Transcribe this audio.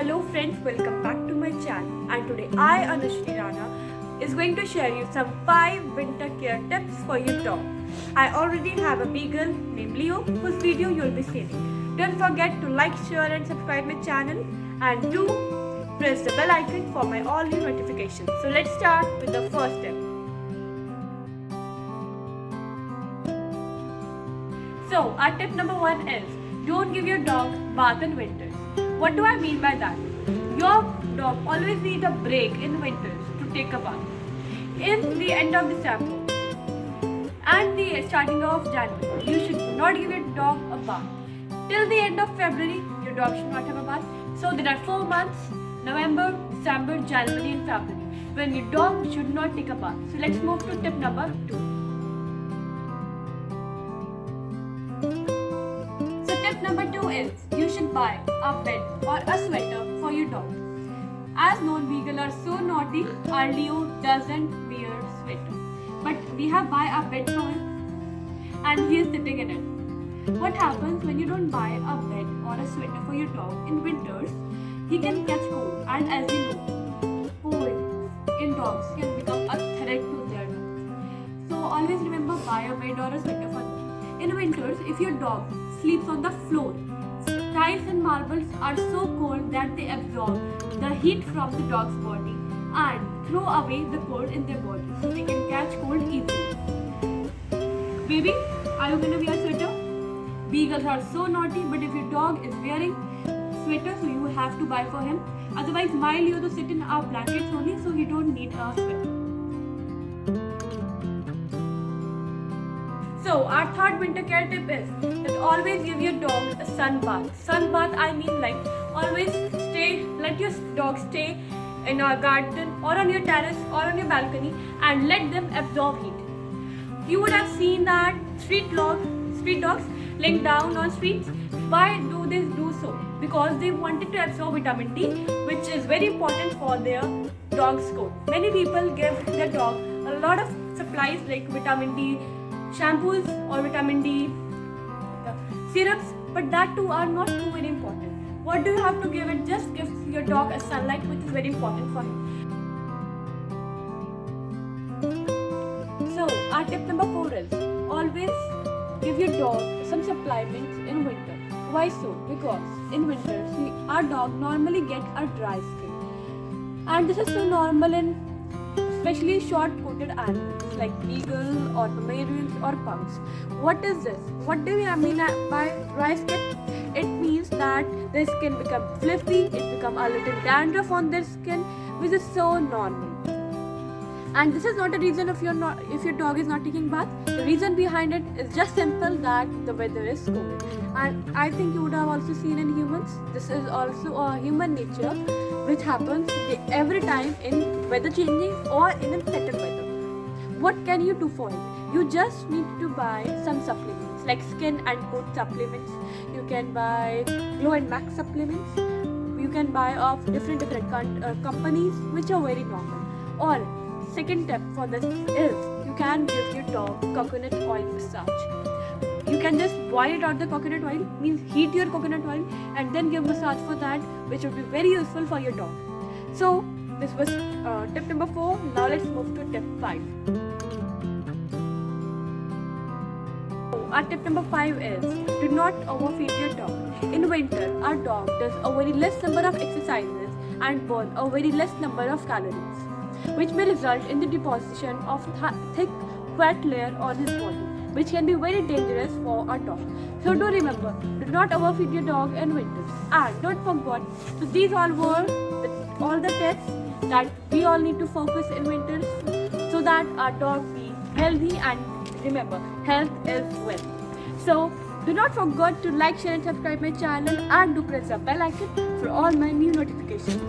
Hello friends, welcome back to my channel, and today I, Anushri Rana, is going to share you some 5 winter care tips for your dog. I already have a beagle named Leo whose video you'll be seeing. Don't forget to like, share and subscribe my channel, and do press the bell icon for my all new notifications. So let's start with the first tip. So our tip number 1 is don't give your dog bath in winters. What do I mean by that? Your dog always needs a break in winters to take a bath. In the end of December and the starting of January, you should not give your dog a bath. Till the end of February, your dog should not have a bath. So there are 4 months, November, December, January and February, when your dog should not take a bath. So let's move to tip number 2. Number 2 is you should buy a bed or a sweater for your dog. As known, beagle are so naughty, our Leo doesn't wear sweater. But we have buy a bed for him and he is sitting in it. What happens when you don't buy a bed or a sweater for your dog in winters? He can catch cold, and as you know, cold in dogs can become a threat to their lives. So always remember, buy a bed or a sweater for them. In winters, if your dog sleeps on the floor, tiles and marbles are so cold that they absorb the heat from the dog's body and throw away the cold in their body, so they can catch cold easily. Baby, are you gonna wear sweater? Beagles are so naughty, but if your dog is wearing sweater, so you have to buy for him. Otherwise, my Leo to sit in our blankets only, so he don't need a sweater. So our third winter care tip is that always give your dog a sun bath. Sun bath, I mean like always let your dog stay in a garden or on your terrace or on your balcony and let them absorb heat. You would have seen that street dogs laying down on streets. Why do they do so? Because they wanted to absorb vitamin D, which is very important for their dog's coat. Many people give their dog a lot of supplies like vitamin D shampoos or vitamin D syrups, but that too are not too very important. What do you have to give it? Just give your dog a sunlight, which is very important for him. So our tip number 4 is always give your dog some supplements in winter. Why so? Because in winter, our dog normally get a dry skin, and this is so normal in especially short-coated animals like beagle or Pomeranians or pugs. What is this? What do we mean by dry skin? It means that their skin become fluffy, it become a little dandruff on their skin, which is so normal. And this is not a reason if your dog is not taking bath. The reason behind it is just simple, that the weather is cold. And I think you would have also seen in humans, this is also a human nature which happens every time in weather changing or in unsettled weather. What can you do for it? You just need to buy some supplements like skin and coat supplements. You can buy Glow and Max supplements. You can buy of different companies which are very normal. Or second tip for this is you can give your dog coconut oil massage. You can just boil it out the coconut oil, means heat your coconut oil and then give massage for that, which would be very useful for your dog. So this was tip number 4. Now let's move to tip 5. Our tip number 5 is do not overfeed your dog. In winter, our dog does a very less number of exercises and burn a very less number of calories, which may result in the deposition of thick fat layer on his body, which can be very dangerous for a dog. So do remember, do not overfeed your dog in winters. And don't forget, so these all were all the tips that we all need to focus in winters so that our dog be healthy, and remember, health is wealth. So do not forget to like, share and subscribe my channel, and do press the bell icon for all my new notifications.